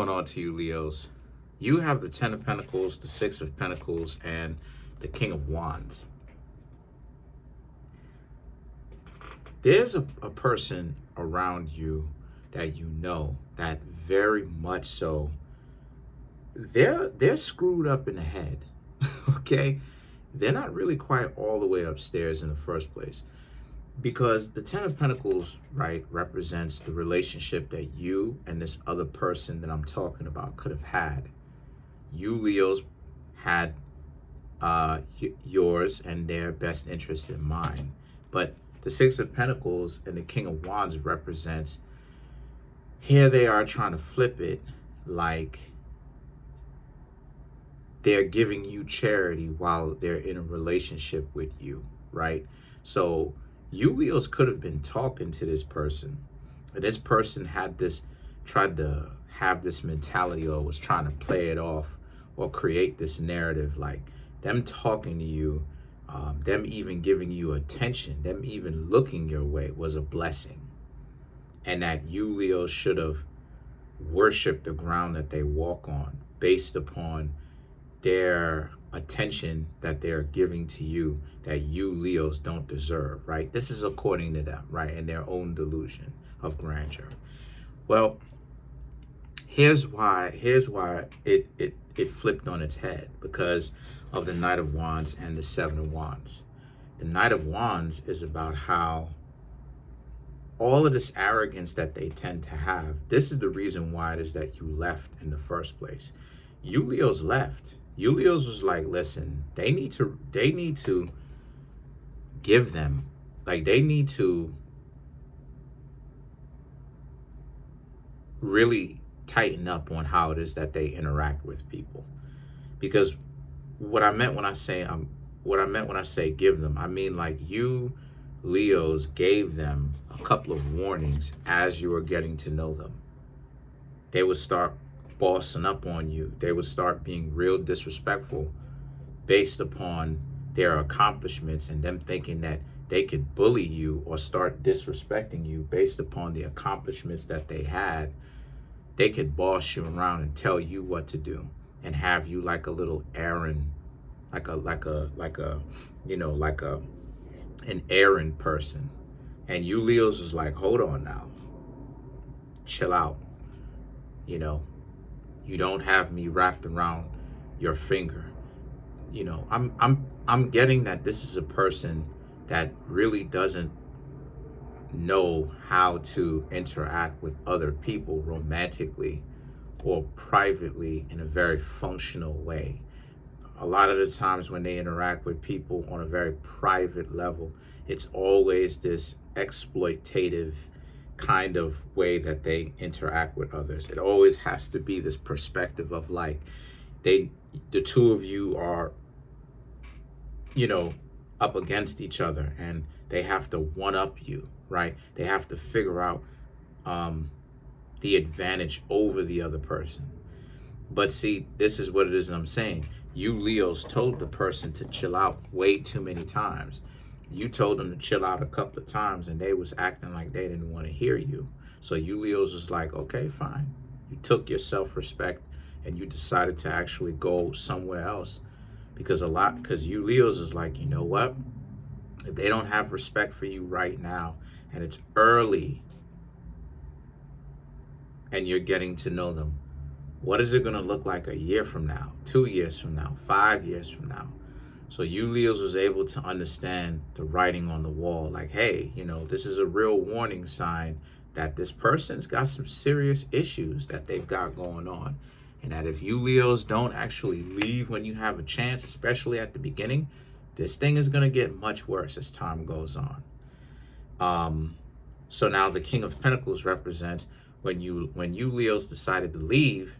Going on to you, Leos. You have the Ten of Pentacles, the Six of Pentacles, and the King of Wands. There's a person around you that you know that very much so they're screwed up in the head. Okay? They're not really quite all the way upstairs in the first place. Because the Ten of Pentacles, right, represents the relationship that you and this other person that I'm talking about could have had. You, Leos, had yours and their best interest in mind. But the Six of Pentacles and the King of Wands represents, here they are trying to flip it like they're giving you charity while they're in a relationship with you, right? So you, Leos, could have been talking to this person. And this person tried to have this mentality or was trying to play it off or create this narrative like them talking to you, them even giving you attention, them even looking your way was a blessing. And that you, Leos, should have worshiped the ground that they walk on based upon their attention that they're giving to you that you, Leos, don't deserve, right? This is according to them, right? And their own delusion of grandeur. Well, here's why it flipped on its head, because of the Knight of Wands and the Seven of Wands. The Knight of Wands is about how all of this arrogance that they tend to have, this is the reason why it is that you left in the first place. You, Leos, left. You, Leos, was like, listen, they need to give them, like, they need to really tighten up on how it is that they interact with people. Because what I meant when I say give them, I mean like you, Leos, gave them a couple of warnings as you were getting to know them. They would start bossing up on you. They would start being real disrespectful based upon their accomplishments and them thinking that they could bully you or start disrespecting you based upon the accomplishments that they had. They could boss you around and tell you what to do and have you like a little errand, like an errand person. And you, Leos, is like, hold on now, chill out. You don't have me wrapped around your finger. I'm getting that this is a person that really doesn't know how to interact with other people romantically or privately in a very functional way. A lot of the times when they interact with people on a very private level, it's always this exploitative kind of way that they interact with others. It always has to be this perspective of like the two of you are, up against each other and they have to one up you, right? They have to figure out the advantage over the other person. But see, this is what it is that I'm saying. You, Leos, told the person to chill out way too many times. You told them to chill out a couple of times and they was acting like they didn't want to hear you. So you, Leos, was like, okay, fine. You took your self-respect and you decided to actually go somewhere else because you, Leos, is like, you know what? If they don't have respect for you right now and it's early and you're getting to know them, what is it going to look like a year from now, 2 years from now, 5 years from now? So you, Leos, was able to understand the writing on the wall. Like, hey, this is a real warning sign that this person's got some serious issues that they've got going on. And that if you, Leos, don't actually leave when you have a chance, especially at the beginning, this thing is going to get much worse as time goes on. So now the King of Pentacles represents when you, Leos, decided to leave,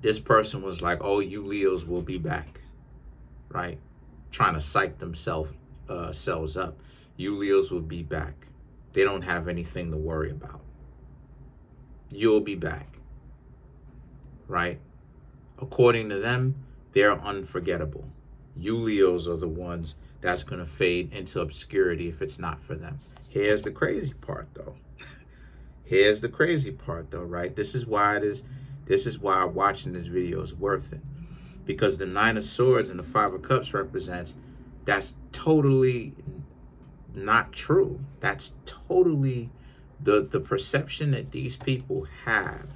this person was like, oh, you, Leos, will be back. Right? Trying to psych themselves up. You, Leos, will be back. They don't have anything to worry about. You'll be back. Right? According to them, they're unforgettable. You, Leos, are the ones that's going to fade into obscurity if it's not for them. Here's the crazy part, though. Here's the crazy part though, right? This is why watching this video is worth it. Because the Nine of Swords and the Five of Cups represents, that's totally not true. That's totally the perception that these people have,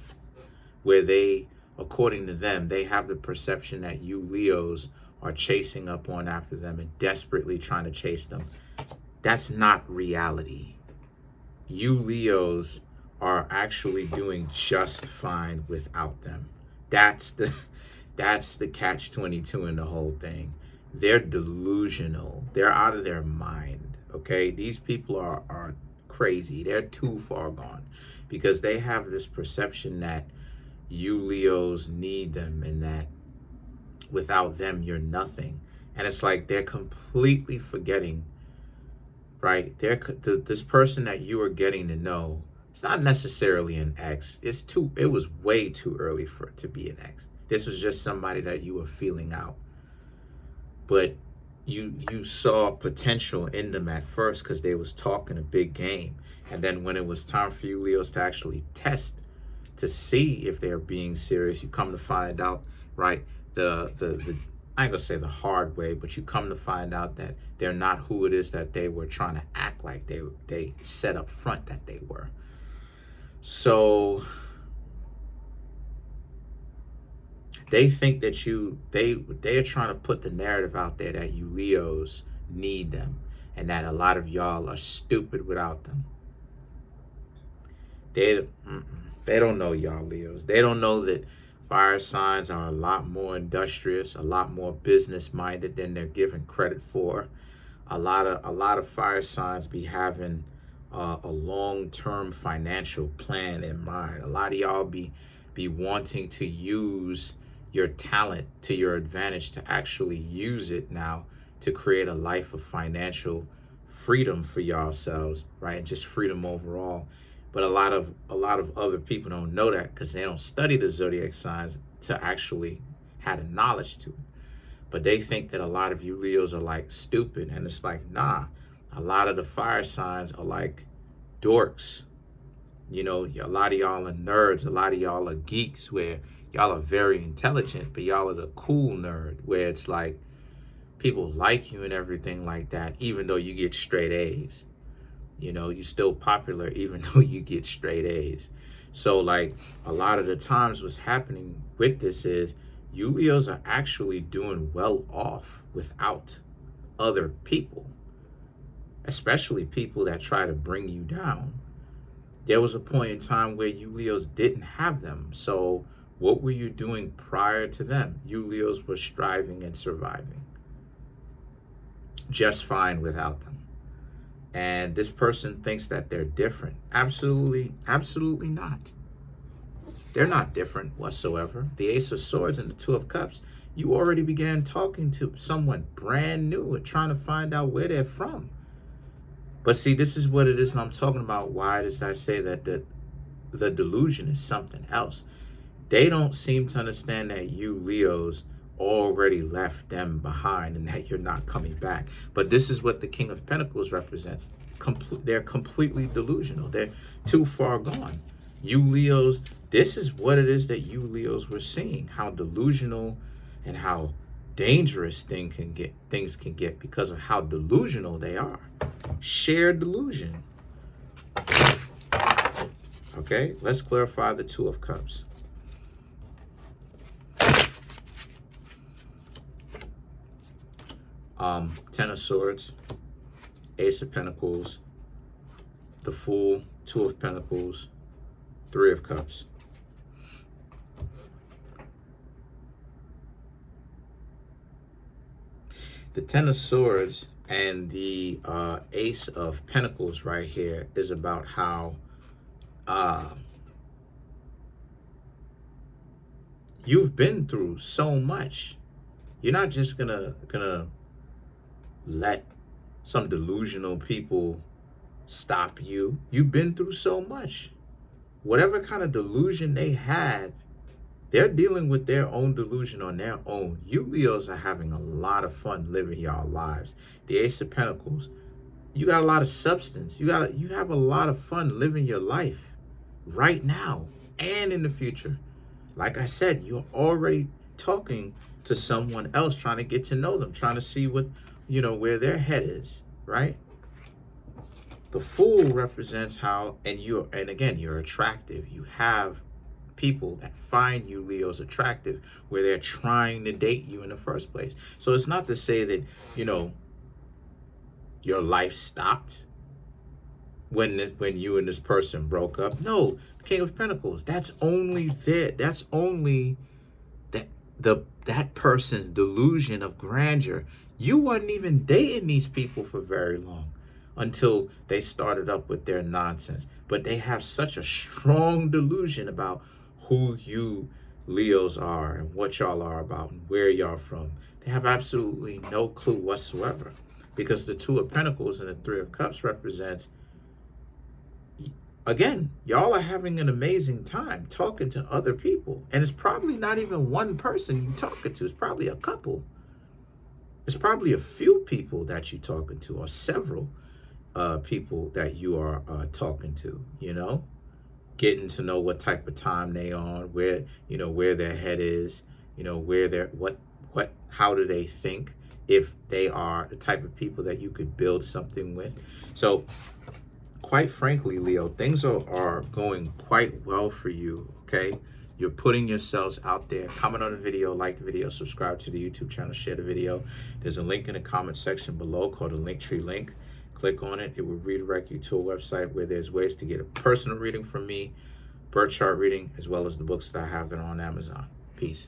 where they, according to them, they have the perception that you Leos are chasing up on after them and desperately trying to chase them. That's not reality. You Leos are actually doing just fine without them. That's the catch-22 in the whole thing. They're delusional. They're out of their mind. Okay? These people are crazy. They're too far gone because they have this perception that you Leos need them and that without them you're nothing. And it's like they're completely forgetting, right? This person that you are getting to know, it's not necessarily an ex. It was way too early for it to be an ex. This was just somebody that you were feeling out. But you saw potential in them at first because they was talking a big game. And then when it was time for you Leos to actually test to see if they're being serious, you come to find out, right, the I ain't gonna say the hard way, but you come to find out that they're not who it is that they were trying to act like they set up front that they were. So they think that they're trying to put the narrative out there that you Leos need them and that a lot of y'all are stupid without them. They don't know y'all Leos. They don't know that fire signs are a lot more industrious, a lot more business minded than they're given credit for. A lot of fire signs be having a long-term financial plan in mind. A lot of y'all be wanting to use your talent to your advantage, to actually use it now to create a life of financial freedom for yourselves, right? And just freedom overall. But a lot of other people don't know that because they don't study the zodiac signs to actually have the knowledge to it. But they think that a lot of you Leos are like stupid, and it's like, nah. A lot of the fire signs are like dorks. You know, a lot of y'all are nerds. A lot of y'all are geeks, where y'all are very intelligent, but y'all are the cool nerd, where it's like people like you and everything like that, even though you get straight A's. You know, you're still popular even though you get straight A's. So like a lot of the times what's happening with this is you Leos are actually doing well off without other people, especially people that try to bring you down. There was a point in time where you Leos didn't have them. So what were you doing prior to them? You Leos were striving and surviving just fine without them. And this person thinks that they're different. Absolutely, absolutely not. They're not different whatsoever. The Ace of Swords and the Two of Cups, you already began talking to someone brand new and trying to find out where they're from. But see, this is what it is, and I'm talking about why does I say that the delusion is something else. They don't seem to understand that you Leos already left them behind and that you're not coming back. But this is what the King of Pentacles represents. They're completely delusional. They're too far gone. You Leos, this is what it is that you Leos were seeing, how delusional and how dangerous things can get because of how delusional they are. Shared delusion. Okay, let's clarify the Two of Cups. Ten of Swords, Ace of Pentacles, the Fool, Two of Pentacles, Three of Cups. The Ten of Swords and the Ace of Pentacles right here is about how you've been through so much. You're not just gonna let some delusional people stop you. You've been through so much. Whatever kind of delusion they had, they're dealing with their own delusion on their own. You Leos are having a lot of fun living y'all lives. The Ace of Pentacles, you got a lot of substance. You have a lot of fun living your life. right now and in the future. Like I said, you're already talking to someone else, trying to get to know them, trying to see what, where their head is, right? The Fool represents how, and again, you're attractive. You have people that find you, Leos, attractive, where they're trying to date you in the first place. So it's not to say that, you know, your life stopped when you and this person broke up. No, King of Pentacles, that's only there. That's only that person's delusion of grandeur. You wasn't even dating these people for very long until they started up with their nonsense. But they have such a strong delusion about who you Leos are and what y'all are about and where y'all from. They have absolutely no clue whatsoever, because the Two of Pentacles and the Three of Cups represents, again, y'all are having an amazing time talking to other people. And it's probably not even one person you're talking to. It's probably a couple. It's probably a few people that you're talking to, or several people that you are talking to, getting to know what type of time they on, where their head is, where they're, how do they think, if they are the type of people that you could build something with. So quite frankly, Leo, things are going quite well for you, okay? You're putting yourselves out there. Comment on the video, like the video, subscribe to the YouTube channel, share the video. There's a link in the comment section below called a Linktree link. Click on it. It will redirect you to a website where there's ways to get a personal reading from me, birth chart reading, as well as the books that I have that are on Amazon. Peace.